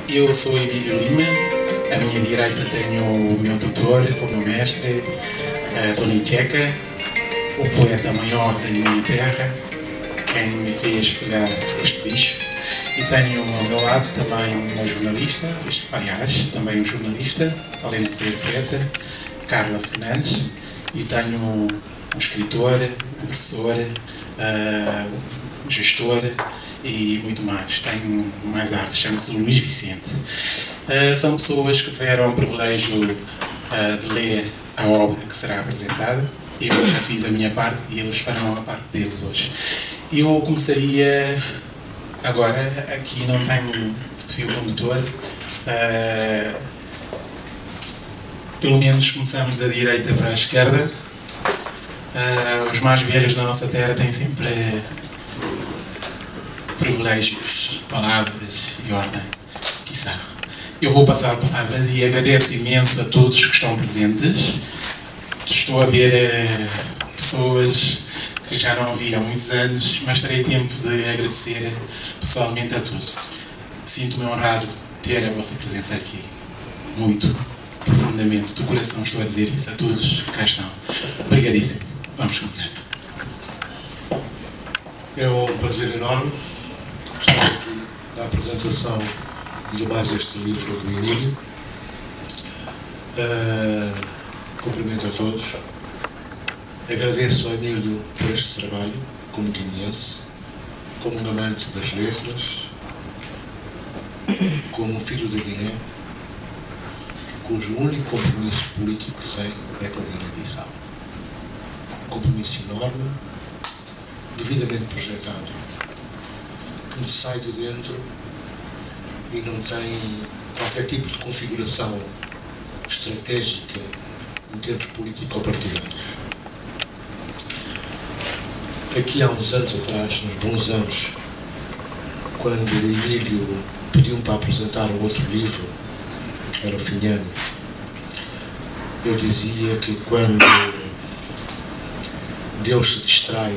Eu sou Emílio Lima, à minha direita tenho o meu tutor, o meu mestre, Tony Checa, o poeta maior da minha terra, quem me fez pegar este bicho. E tenho ao meu lado também uma jornalista, aliás, também um jornalista, além de ser poeta, Carla Fernandes, e tenho um escritor, um professor, um gestor e muito mais. Tenho mais arte, chama-se Luís Vicente. São pessoas que tiveram o privilégio de ler a obra que será apresentada. Eu já fiz a minha parte e eles farão a parte deles hoje. Eu começaria agora, aqui não tenho fio condutor, pelo menos começamos da direita para a esquerda. Os mais velhos da nossa terra têm sempre privilégios, palavras e ordem, quiçá. Eu vou passar palavras e agradeço imenso a todos que estão presentes. Estou a ver pessoas que já não vi há muitos anos, mas terei tempo de agradecer pessoalmente a todos. Sinto-me honrado de ter a vossa presença aqui. Muito, profundamente, do coração estou a dizer isso a todos que cá estão. Obrigadíssimo. Vamos começar. É um prazer enorme estar aqui na apresentação de mais este livro do Emílio. Cumprimento a todos. Agradeço ao Emílio por este trabalho, como guineense, como um amante das letras, como um filho da Guiné, cujo único compromisso político que tem é com a Guiné-Bissau. Um compromisso enorme, devidamente projetado, que me sai de dentro e não tem qualquer tipo de configuração estratégica em termos político-partidários. Aqui há uns anos atrás, nos bons anos, quando o Emílio pediu-me para apresentar um outro livro, era o fim de ano, eu dizia que quando Deus se distrai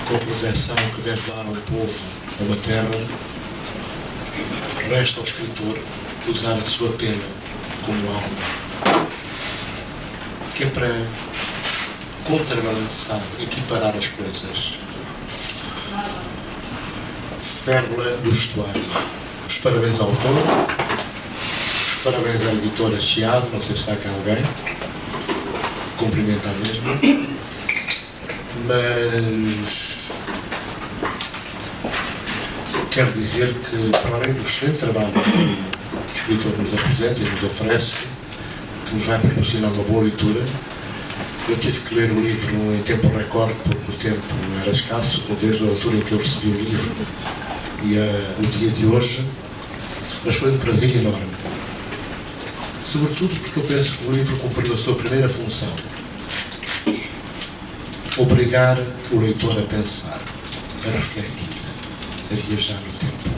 com a proteção que deve dar a um povo, a uma terra, resta ao escritor usar a sua pena como arma, que é para contrabalançar, equiparar as coisas. Pérola do Estuário. Os parabéns ao autor, os parabéns à editora Chiado, não sei se está cá alguém, cumprimento a mesma, mas quero dizer que, para além do excelente trabalho que o escritor nos apresenta e nos oferece, que nos vai proporcionar uma boa leitura, eu tive que ler o livro em tempo recorde, porque o tempo era escasso, desde a altura em que eu recebi o livro e o dia de hoje, mas foi um prazer enorme. Sobretudo porque eu penso que o livro cumpriu a sua primeira função: obrigar o leitor a pensar, a refletir, a viajar no tempo.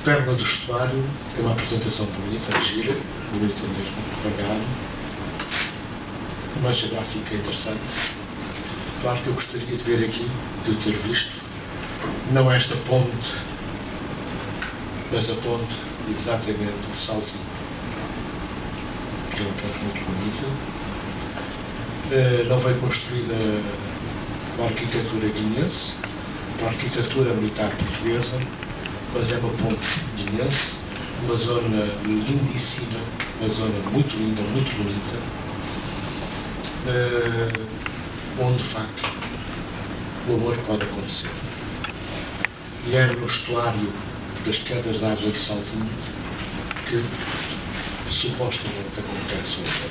Pérola do Estuário tem uma apresentação bonita, gira, bonita mesmo, devagar, uma gráfica interessante. Claro que eu gostaria de ver aqui, de o ter visto, não esta ponte, mas a ponte exatamente de Saltinho, que é uma ponte muito bonita. Não veio construída para a arquitetura guineense, para a arquitetura militar portuguesa, mas é uma ponte guineense, uma zona lindíssima, uma zona muito linda, muito bonita, onde de facto o amor pode acontecer. E era no estuário das quedas de água de Saltinho que supostamente acontece o amor.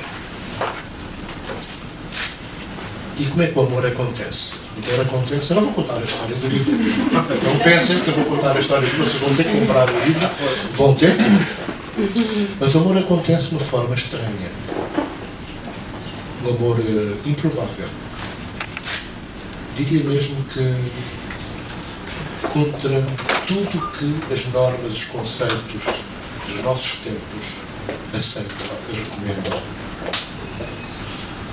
E como é que o amor acontece? O amor acontece... Eu não vou contar a história do livro. Não pensem que eu vou contar a história do livro. Vocês vão ter que comprar o livro. Vão ter que... Mas o amor acontece de uma forma estranha. Um amor improvável. Diria mesmo que contra tudo que as normas, os conceitos dos nossos tempos aceitam e recomendam.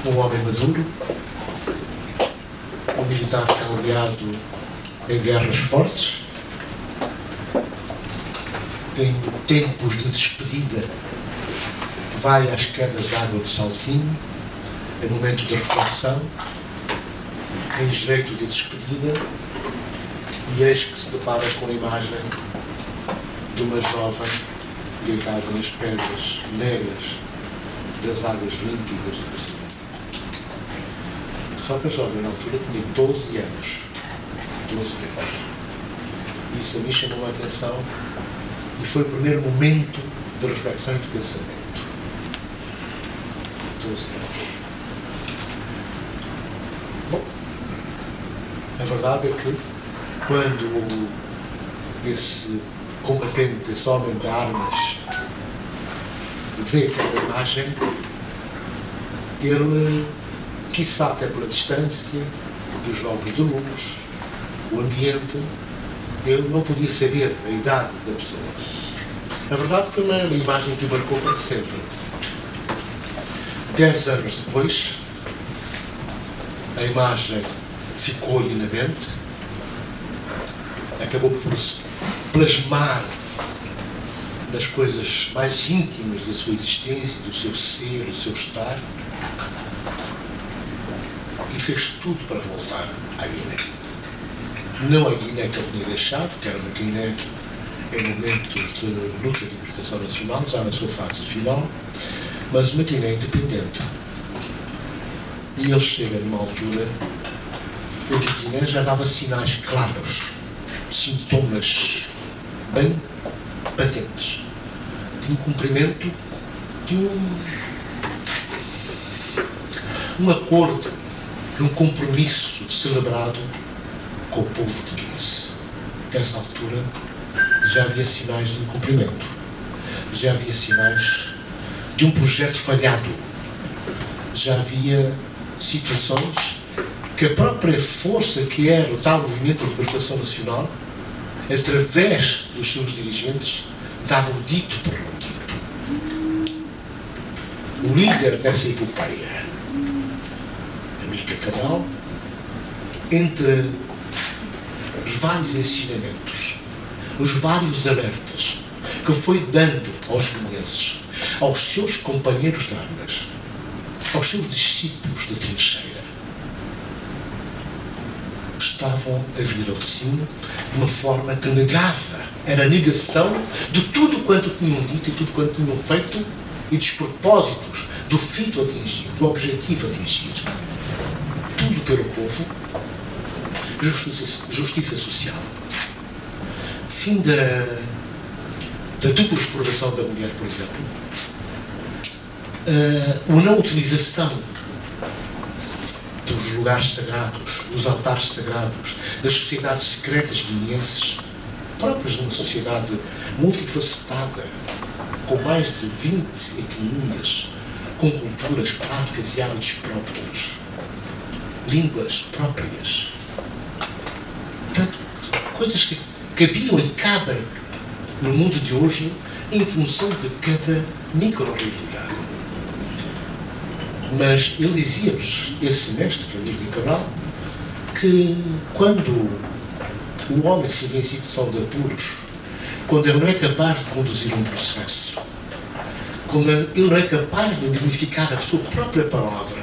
Um homem maduro, um militar caldeado em guerras fortes, em tempos de despedida, vai às quedas de água de Saltinho, em momento de reflexão, em jeito de despedida, e eis que se depara com a imagem de uma jovem deitada nas pedras negras das águas límpidas do Oceano. Só que a jovem, na altura, tinha 12 anos. 12 anos. Isso a mim chamou a atenção e foi o primeiro momento de reflexão e de pensamento. 12 anos. Bom, a verdade é que quando esse combatente, esse homem de armas, vê aquela imagem, ele, quiçá até pela distância dos jogos de luz, o ambiente, ele não podia saber a idade da pessoa. Na verdade, foi uma imagem que o marcou para sempre. 10 anos depois, a imagem ficou-lhe na mente, acabou por se plasmar nas coisas mais íntimas da sua existência, do seu ser, do seu estar, e fez tudo para voltar à Guiné. Não a Guiné que ele tinha deixado, que era uma Guiné em momentos de luta de libertação nacional, já na sua fase final, mas uma Guiné independente. E ele chega numa altura em que a Guiné já dava sinais claros, sintomas bem patentes, de um cumprimento de um acordo, de um compromisso celebrado com o povo guineense. Nessa altura já havia sinais de um cumprimento, já havia sinais de um projeto falhado, já havia situações que a própria força que era o tal movimento de libertação nacional, através dos seus dirigentes, dava o dito por não dito. O líder dessa epopeia, Amílcar Cabral, entre os vários ensinamentos, os vários alertas que foi dando aos guineenses, aos seus companheiros de armas, aos seus discípulos da trincheira, estavam a vir ao de cima de uma forma que negava, era a negação de tudo quanto tinham dito e tudo quanto tinham feito e dos propósitos, do fito a atingir, do objetivo a atingir. Tudo pelo povo, justiça social, fim da dupla exploração da mulher, por exemplo, a não utilização dos lugares sagrados, dos altares sagrados, das sociedades secretas guineenses, próprias de uma sociedade multifacetada, com mais de 20 etnias, com culturas, práticas e hábitos próprios, línguas próprias. Portanto, coisas que cabiam e cabem no mundo de hoje em função de cada micro-realidade. Mas ele dizia-nos, esse mestre, Amílcar Cabral, que quando o homem se vê em situação de apuros, quando ele não é capaz de conduzir um processo, quando ele não é capaz de dignificar a sua própria palavra,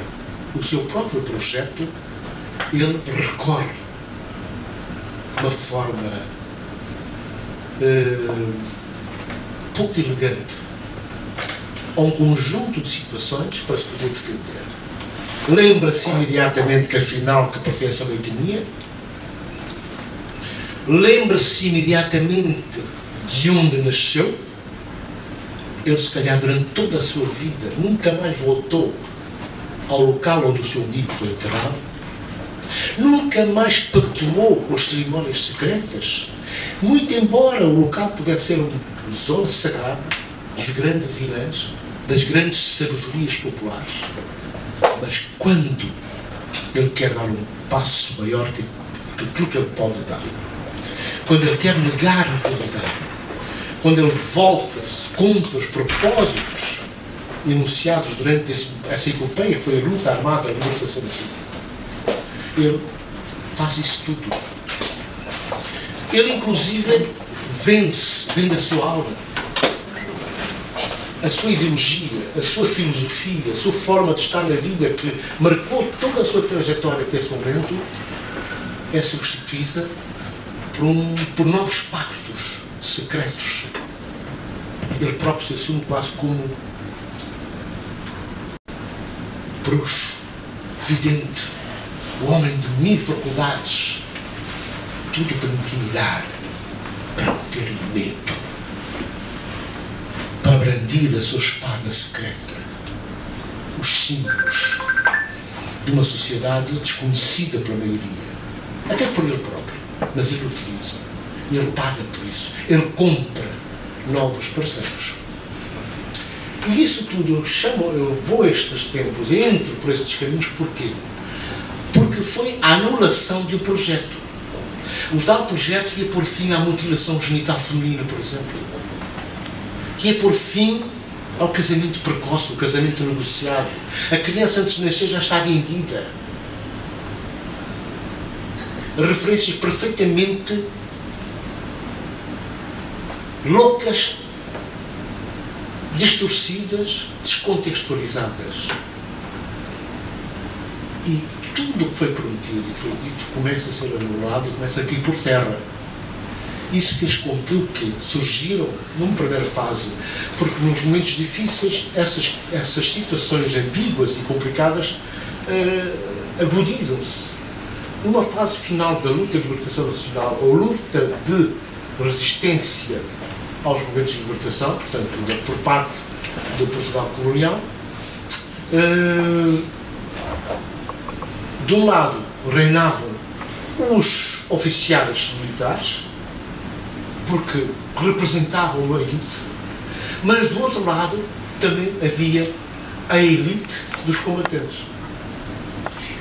o seu próprio projeto, ele recorre de uma forma pouco elegante a um conjunto de situações para se poder defender. Lembra-se imediatamente que afinal que pertence a uma etnia, lembra-se imediatamente de onde nasceu. Ele, se calhar, durante toda a sua vida, nunca mais voltou ao local onde o seu amigo foi enterrado, nunca mais pactuou com as cerimónias secretas, muito embora o local pudesse ser uma zona sagrada dos grandes irãs, das grandes sabedorias populares. Mas quando ele quer dar um passo maior que aquilo que ele pode dar, quando ele quer negar a autoridade, quando ele volta-se contra os propósitos enunciados durante essa epopeia, que foi a luta armada, a libertação nacional, ele faz isso tudo. Ele, inclusive, vende a sua alma, a sua ideologia, a sua filosofia, a sua forma de estar na vida que marcou toda a sua trajetória até esse momento, é substituída por novos pactos secretos. Ele próprio se assume quase como bruxo, vidente, o homem de 1000 faculdades, tudo para me intimidar, para me ter medo, para brandir a sua espada secreta, os símbolos de uma sociedade desconhecida pela maioria, até por ele próprio, mas ele utiliza, ele paga por isso, ele compra novos parceiros. E isso tudo eu vou a estes tempos, entro por estes caminhos, porquê? Porque foi a anulação de um projeto. O tal projeto ia pôr fim à mutilação genital feminina, por exemplo. Que ia pôr fim ao casamento precoce, o casamento negociado. A criança antes de nascer já está vendida. Referências perfeitamente loucas, distorcidas, descontextualizadas. E tudo o que foi prometido e foi dito começa a ser anulado e começa a cair por terra. Isso fez com que o quê? Surgiram, numa primeira fase, porque nos momentos difíceis essas situações ambíguas e complicadas agudizam-se. Numa fase final da luta de libertação nacional, ou luta de resistência aos movimentos de libertação, portanto, por parte do Portugal colonial, de um lado reinavam os oficiais militares, porque representavam uma elite, mas do outro lado também havia a elite dos combatentes.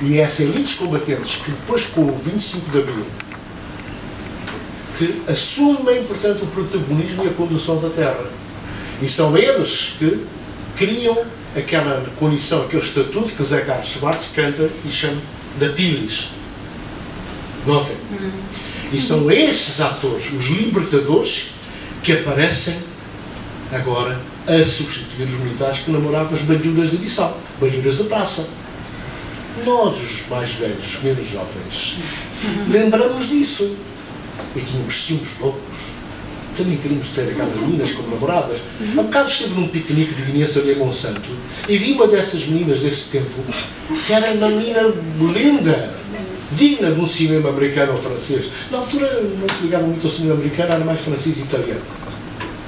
E essa elite dos combatentes, que depois com o 25 de Abril, que assumem, portanto, o protagonismo e a condução da terra. E são eles que criam aquela condição, aquele estatuto que Zé Carlos Schwartz canta e chama da Pilis. Notem. E são esses atores, os libertadores, que aparecem agora a substituir os militares que namoravam as bandidas de Bissau, bandidas da praça. Nós, os mais velhos, os menos jovens, lembramos disso. E tínhamos ciúmes loucos. Também queríamos ter aquelas meninas como namoradas. Há bocado estive num piquenique de Guiné-Bissau ali em Monsanto e vi uma dessas meninas desse tempo que era uma menina linda, digna de um cinema americano ou francês. Na altura não se ligava muito ao cinema americano, era mais francês e italiano.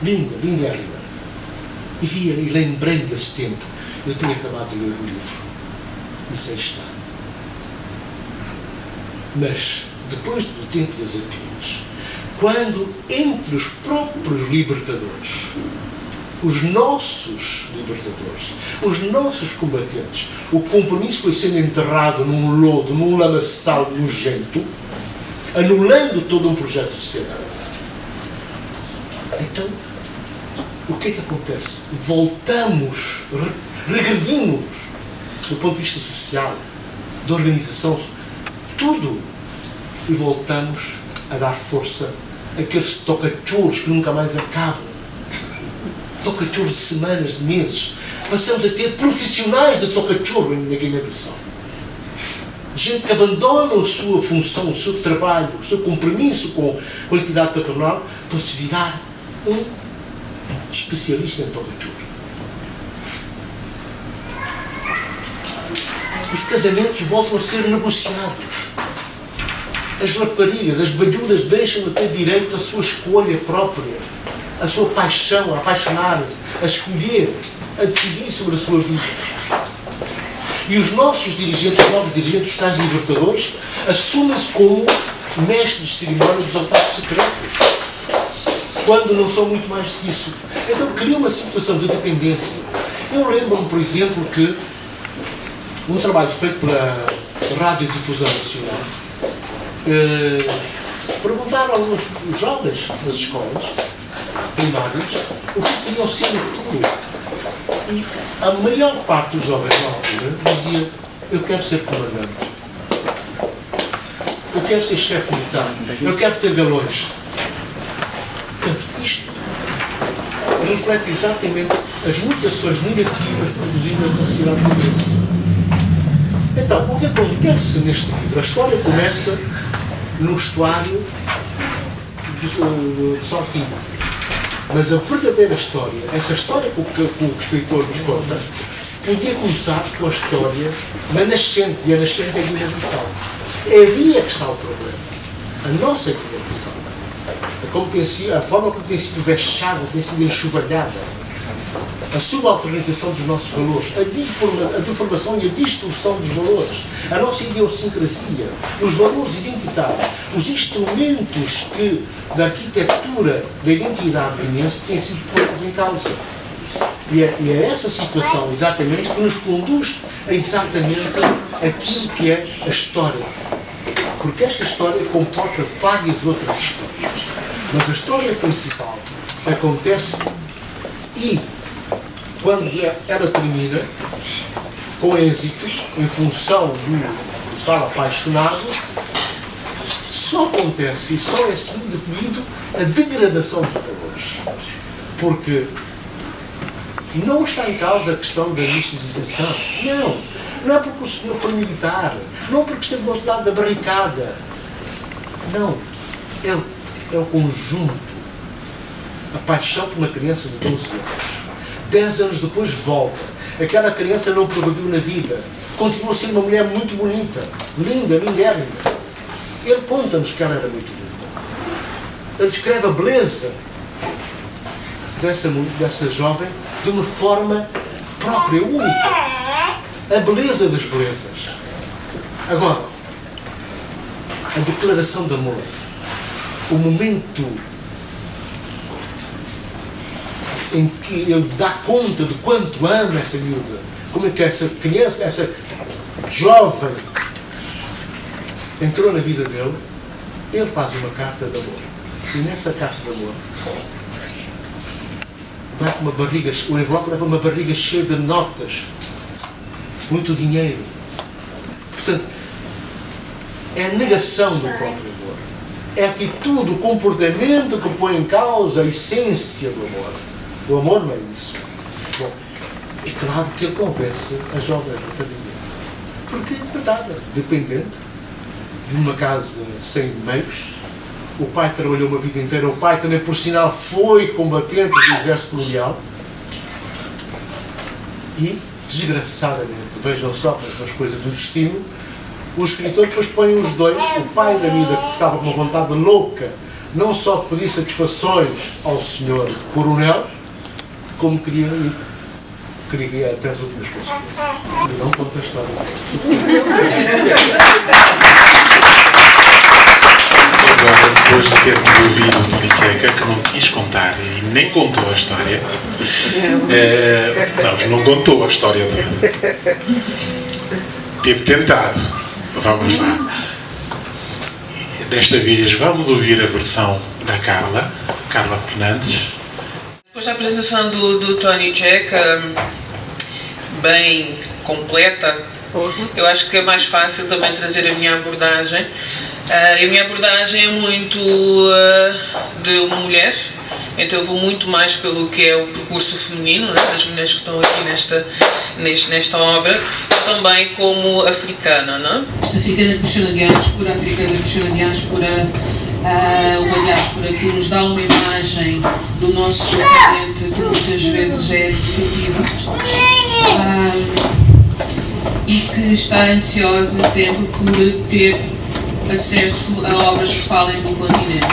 Linda, linda e linda. E via, e lembrei desse tempo. Eu tinha acabado de ler o livro. Isso aí está. Mas, depois do tempo das Apinas, quando entre os próprios libertadores, os nossos libertadores, os nossos combatentes, o compromisso foi sendo enterrado num lodo, num lamaçal nojento, anulando todo um projeto societário. Então, o que é que acontece? Voltamos, regredimos do ponto de vista social, da organização, tudo, e voltamos a dar força àqueles toca-choros que nunca mais acabam. Toca-choros de semanas, de meses. Passamos a ter profissionais de toca-choro na Guiné-Bissau. Gente que abandona a sua função, o seu trabalho, o seu compromisso com a entidade patronal para se virar um especialista em toca-choro. Os casamentos voltam a ser negociados. As raparigas, as banhudas deixam de ter direito à sua escolha própria, à sua paixão, a apaixonar-se, a escolher, a decidir sobre a sua vida. E os nossos dirigentes, os novos dirigentes dos tais libertadores, assumem-se como mestres de cerimónia dos altares secretos, quando não são muito mais do que isso. Então cria uma situação de dependência. Eu lembro-me, por exemplo, que um trabalho feito pela Radiodifusão Nacional perguntaram aos jovens das escolas primárias o que queriam ser no futuro. E a maior parte dos jovens na altura dizia: eu quero ser comandante, eu quero ser chefe militar, eu quero ter galões. Isto reflete exatamente as mutações negativas produzidas na sociedade portuguesa. Então, o que acontece neste livro? A história começa no estuário de Sortinho. Mas a verdadeira história, essa história que o escritor nos conta, podia começar com a história na nascente, e a nascente é a Guiné-Bissau. É ali é que está o problema. A nossa Guiné-Bissau. A forma como tem sido vexada, tem sido enxovalhada, a subalternização dos nossos valores, a deformação e a distorção dos valores, a nossa idiosincrasia, os valores identitários, os instrumentos da arquitetura da identidade guinense têm sido postos em causa. E é essa situação, exatamente, que nos conduz a exatamente aquilo que é a história. Porque esta história comporta várias outras histórias. Mas a história principal acontece e, quando ela termina, com êxito, em função do estar apaixonado, só acontece e só é assim devido à degradação dos valores. Porque não está em causa a questão da misticização. Não é porque o senhor foi militar, não porque esteve do outro lado da barricada. Não. É o conjunto. A paixão por uma criança de 12 anos. 10 anos depois volta. Aquela criança não progrediu na vida. Continua a ser uma mulher muito bonita. Linda, lindérrima. Ele conta-nos que ela era muito linda. Ele descreve a beleza dessa jovem de uma forma própria, única. A beleza das belezas. Agora, a declaração de amor. O momento em que ele dá conta de quanto ama essa miúda. Como é que essa criança, essa jovem, entrou na vida dele, ele faz uma carta de amor. E nessa carta de amor, vai com uma barriga, o envelope leva uma barriga cheia de notas, muito dinheiro. Portanto, é a negação do próprio amor. É a atitude, o comportamento que põe em causa a essência do amor. O amor não é isso. Bom, é claro que ele convence a jovem rapariga. Porque, coitada, dependente, de uma casa sem meios. O pai trabalhou uma vida inteira. O pai também, por sinal, foi combatente do exército colonial. E, desgraçadamente, vejam só as coisas do destino, o escritor depois põe os dois, o pai da vida que estava com uma vontade louca, não só de pedir satisfações ao senhor coronel, como queria ir até as últimas consequências. E não conta a história. Agora, depois de termos ouvido o Tony Queca, que não quis contar e nem contou a história, não contou a história toda. Teve tentado. Vamos lá. Desta vez vamos ouvir a versão da Carla Fernandes. Depois da apresentação do Tony Queca, bem completa, eu acho que é mais fácil também trazer a minha abordagem. A minha abordagem é muito de uma mulher, então eu vou muito mais pelo que é o percurso feminino, né, das mulheres que estão aqui nesta obra, também como africana. Não? Africana de diáspora, africana de diáspora, uma diáspora que nos dá uma imagem do nosso continente que muitas vezes é depreciativa e que está ansiosa sempre por ter acesso a obras que falem do continente,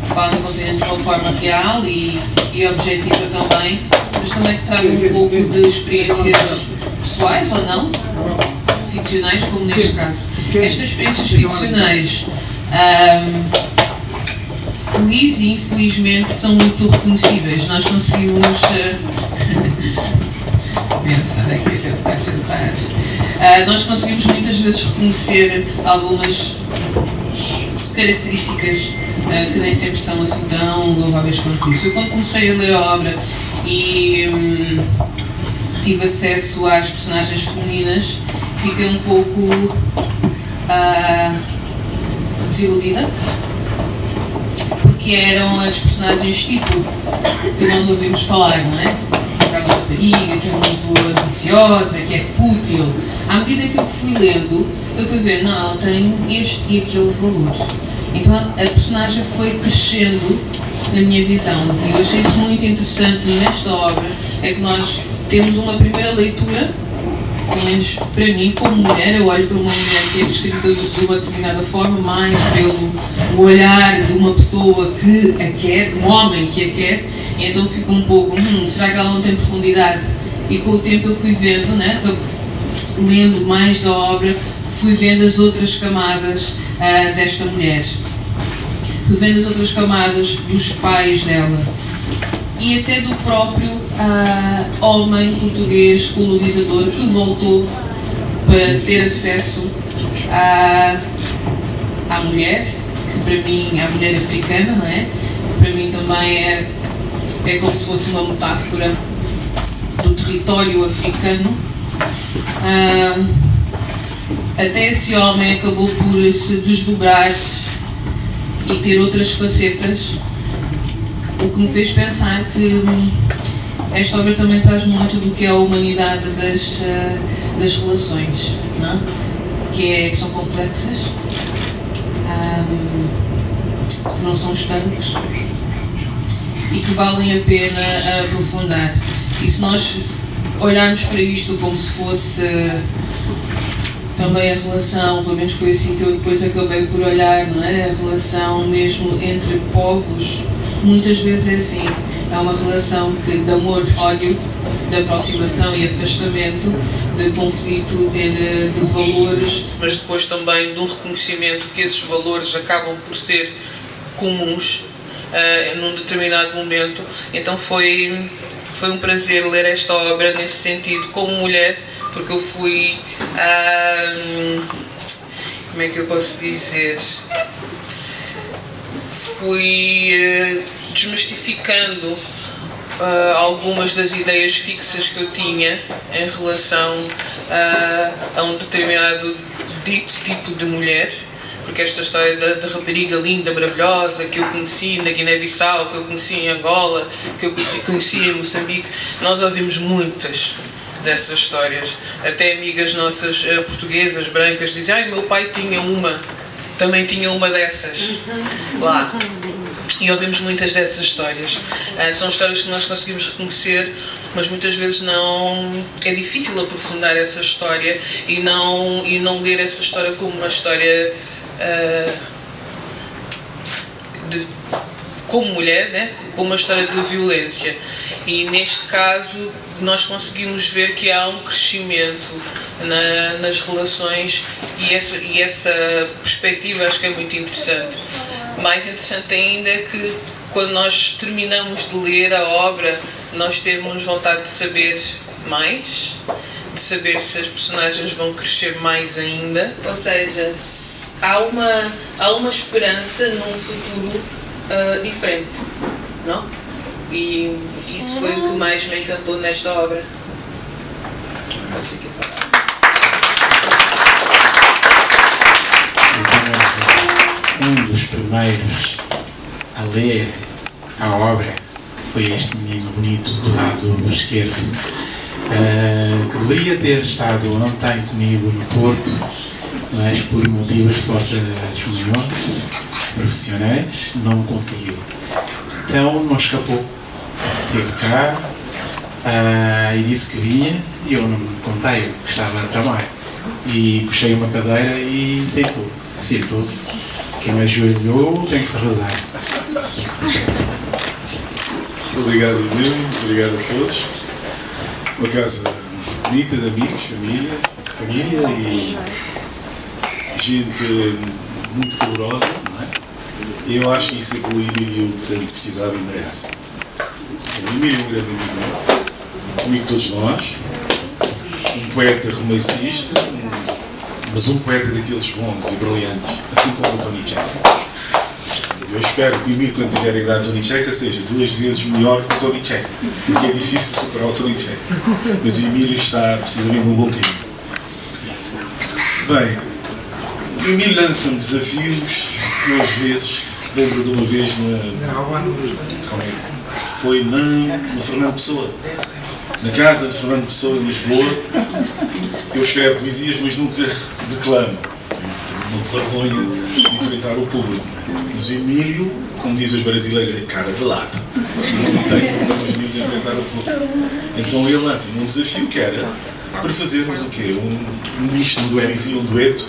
que falem do continente de uma forma real e objetiva também, mas também que tragam um pouco de experiências pessoais ou não, ficcionais, como neste caso. Estas experiências ficcionais, feliz e infelizmente, são muito reconhecíveis. Nós conseguimos nós conseguimos muitas vezes reconhecer algumas características que nem sempre são assim tão louváveis quanto isso. Eu, quando comecei a ler a obra e tive acesso às personagens femininas, fiquei um pouco desiludida, porque que eram as personagens tipo que nós ouvimos falar, não é? Aquela rapariga que é muito ambiciosa, que é fútil. À medida que eu fui lendo, eu fui ver, não, ela tem este e aquele valor. Então a personagem foi crescendo na minha visão. E eu achei isso muito interessante nesta obra, é que nós temos uma primeira leitura, pelo menos para mim, como mulher, eu olho para uma mulher que é descrita de uma determinada forma, mais pelo olhar de uma pessoa que a quer, um homem que a quer, e então fico um pouco, será que ela não tem profundidade? E com o tempo eu fui vendo, né, lendo mais da obra, fui vendo as outras camadas desta mulher. Fui vendo as outras camadas dos pais dela e até do próprio homem português colonizador que voltou para ter acesso à mulher, que para mim, a mulher africana, não é? Que para mim também é como se fosse uma metáfora do território africano. Até esse homem acabou por se desdobrar e ter outras facetas, o que me fez pensar que esta obra também traz muito do que é a humanidade das relações, não? Que são complexas, que não são estanques e que valem a pena aprofundar. E se nós olharmos para isto como se fosse também a relação, pelo menos foi assim que eu depois acabei por olhar, não é? A relação mesmo entre povos, muitas vezes é assim. É uma relação de amor, ódio, de aproximação e afastamento, de conflito, de valores, mas depois também de um reconhecimento que esses valores acabam por ser comuns num determinado momento. Então foi um prazer ler esta obra nesse sentido, como mulher, porque eu fui, como é que eu posso dizer, fui desmistificando algumas das ideias fixas que eu tinha em relação a um determinado dito tipo de mulher, porque esta história da rapariga linda, maravilhosa, que eu conheci na Guiné-Bissau, que eu conheci em Angola, que eu conheci em Moçambique, nós ouvimos muitas dessas histórias. Até amigas nossas portuguesas, brancas, dizem, ai, meu pai tinha também tinha uma dessas lá. E ouvimos muitas dessas histórias. São histórias que nós conseguimos reconhecer, mas muitas vezes não é difícil aprofundar essa história e não ler essa história como uma história como mulher, né? Como uma história de violência. E neste caso nós conseguimos ver que há um crescimento nas relações e essa perspectiva acho que é muito interessante. Mais interessante ainda é que quando nós terminamos de ler a obra, nós temos vontade de saber mais, de saber se as personagens vão crescer mais ainda. Ou seja, há uma esperança num futuro diferente, não? E isso foi o que mais me encantou nesta obra. Um dos primeiros a ler a obra foi este menino bonito do lado esquerdo, que deveria ter estado ontem comigo no Porto, mas por motivos de forças maiores, profissionais, não conseguiu. Então não escapou, esteve cá e disse que vinha, e eu não contei o que estava a tramar. E puxei uma cadeira e sentou-se. Quem ajoelhou tem que rezar. Obrigado, Emílio. Obrigado a todos. Uma casa bonita de amigos, família e gente muito calorosa, não é? E eu acho que isso é que o Emílio tem precisado e merece. O Emílio é um grande amigo de todos nós, um poeta romancista, mas um poeta daqueles bons e brilhantes, assim como o Tony Checa. Eu espero que o Emílio, quando tiver a idade de Tony Checa, seja 2 vezes melhor que o Tony Checa, porque é difícil superar o Tony Checa. Mas o Emílio está precisamente num bom caminho. Bem, o Emílio lança-me desafios que às vezes lembro de uma vez foi no Fernando Pessoa, na casa de Fernando Pessoa em Lisboa. Eu escrevo poesias, mas nunca declamo. Tenho uma vergonha de enfrentar o público. Mas o Emílio, como dizem os brasileiros, é cara de lata. E não tem problemas nenhum de enfrentar o público. Então ele lança-me um desafio que era para fazermos o quê? Um misto, um dueto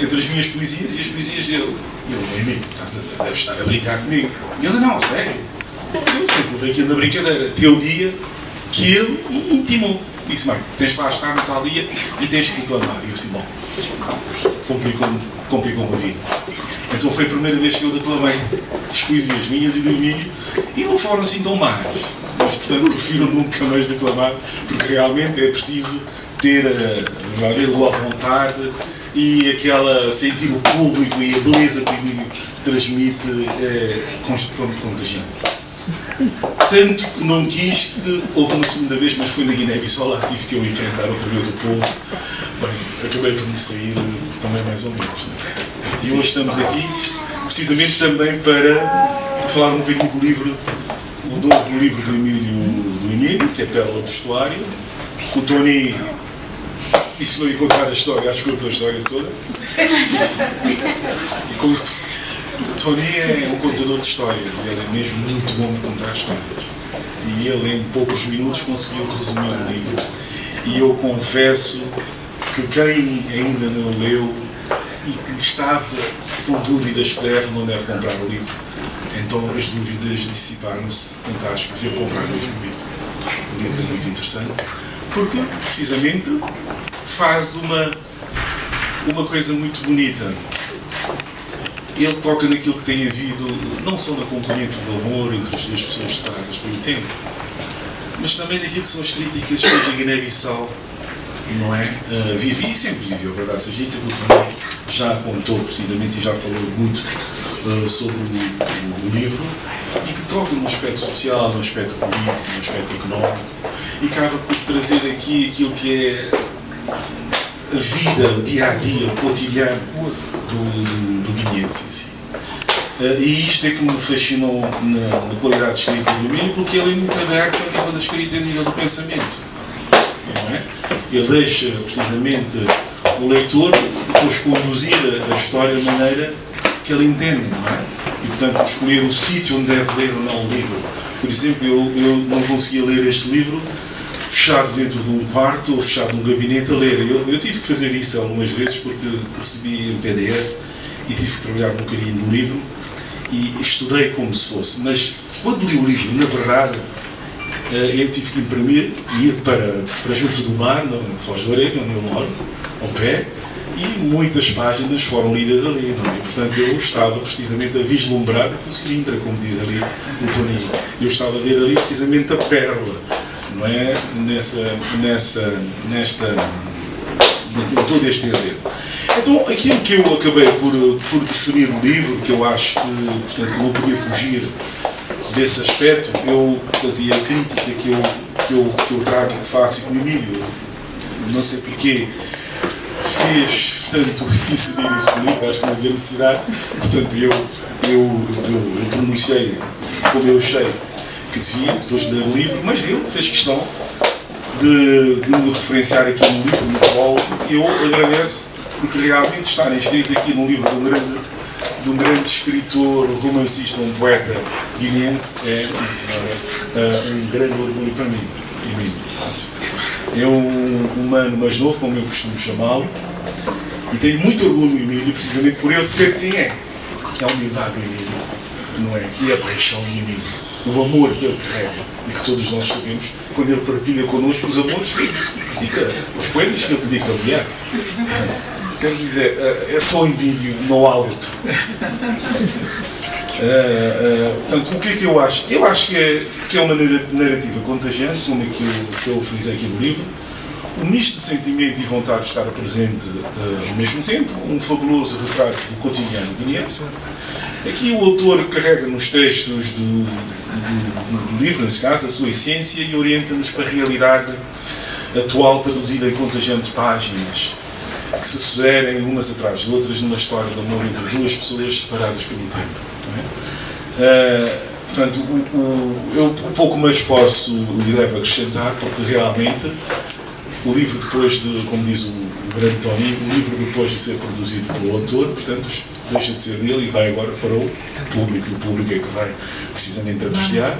entre as minhas poesias e as poesias dele. E eu, Emílio, deves estar a brincar comigo. E ele, não, sério. Mas eu sempre levei aquilo na brincadeira. Até o dia que ele intimou. Disse, mãe, tens que lá estar no tal dia e tens que declamar. E eu assim, bom, complicou a vida. Então foi a primeira vez que eu declamei as poesias minhas e do Emílio, e não foram assim tão más. Mas, portanto, prefiro nunca mais declamar, porque realmente é preciso ter a boa vontade e sentir o público e a beleza que o Emílio transmite contagiante. Tanto que não quis que houve uma segunda vez, mas foi na Guiné-Bissau, lá tive que eu enfrentar outra vez o povo. Bem, acabei por me sair também mais ou menos. Né? E hoje estamos aqui, precisamente também para falar um bocadinho do livro, o novo livro do Emílio, que é Pérola do Estuário. O Tony, e se não ia contar a história, acho que contou a história toda. E como o Tony é um contador de histórias, ele é mesmo muito bom de contar histórias. E ele, em poucos minutos, conseguiu resumir o livro. E eu confesso que quem ainda não leu e que estava com dúvidas se deve ou não deve comprar o livro, então as dúvidas dissiparam-se. Portanto, acho que devia comprar mesmo o livro. O livro é muito interessante, porque, precisamente, faz uma coisa muito bonita. Ele toca naquilo que tem havido, não só no acompanhamento do amor entre as duas pessoas separadas pelo tempo, mas também naquilo que são as críticas que hoje a Guiné-Bissau, não é? Vive e sempre viveu, verdade? A gente também já apontou precisamente e já falou muito sobre o livro, e que toca no aspecto social, no aspecto político, no aspecto económico, e acaba por trazer aqui aquilo que é a vida, o dia-a-dia, o cotidiano do guineense em si. E isto é que me fascinou na qualidade de escrita do Emílio, porque ele é muito aberto ao nível da escrita e ao nível do pensamento. Não é? Ele deixa, precisamente, o leitor depois conduzir a história de maneira que ele entende, não é? E, portanto, escolher o sítio onde deve ler ou não o livro. Por exemplo, eu não conseguia ler este livro fechado dentro de um quarto ou fechado num gabinete a ler. Eu tive que fazer isso algumas vezes porque recebi em PDF e tive que trabalhar um bocadinho no livro e estudei como se fosse. Mas quando li o livro, na verdade, eu tive que imprimir e ir para junto do mar, na Foz do Areia, onde eu moro, ao pé, e muitas páginas foram lidas ali, não é? E, portanto, eu estava precisamente a vislumbrar o Sintra, como diz ali o Toninho. Eu estava a ver ali precisamente a pérola, não é? Em todo este enredo. Então, aquilo que eu acabei por definir no livro, que eu acho que, portanto, que não podia fugir desse aspecto, e a crítica que eu trago e que faço e que o Emílio, não sei porquê, fez, portanto, incidir isso no livro, acho que não havia necessidade, portanto, eu pronunciei como eu achei que devia, depois de ler o livro, mas ele fez questão de me referenciar aqui no livro, no qual eu agradeço, porque realmente estar inscrito aqui num livro de um grande escritor, romancista, um poeta guineense, é, sim senhora, um grande orgulho para mim. É um humano mais novo, como eu costumo chamá-lo, e tenho muito orgulho no Emílio, precisamente por ele ser quem é. É a humildade do Emílio, não é? E a paixão do Emílio, o amor que ele carrega, e que todos nós sabemos, quando ele partilha connosco os amores que ele dedica, os poemas que ele dedica à mulher. Quer dizer, é só Emílio, não há outro. Portanto, o que é que eu acho? Eu acho que é uma narrativa contagiante, como é que eu frisei aqui no livro, um misto de sentimento e vontade de estar presente ao mesmo tempo, um fabuloso retrato do cotidiano guineense. Aqui o autor carrega nos textos do livro, nesse caso, a sua essência e orienta-nos para a realidade atual traduzida em contagiantes páginas que se sucedem umas atrás de outras numa história de amor entre duas pessoas separadas pelo tempo. Não é? Portanto, eu pouco mais posso e devo acrescentar, porque realmente o livro depois de, como diz o grande Tony, o livro depois de ser produzido pelo autor, portanto, deixa de ser dele e vai agora para o público. O público é que vai precisamente apreciar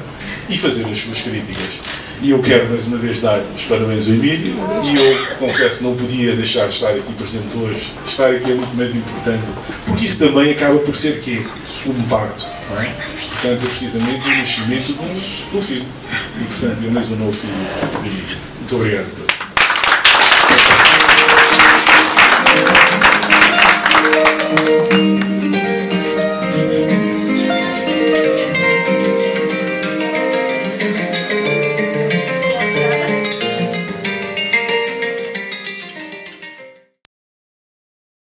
e fazer as suas críticas. E eu quero mais uma vez dar os parabéns ao Emílio, e eu confesso que não podia deixar de estar aqui presente hoje. Estar aqui é muito mais importante, porque isso também acaba por ser quê? Um parto, não é? Portanto, é precisamente o nascimento do filho. E portanto, é mais um novo filho do Emílio. Muito obrigado a todos.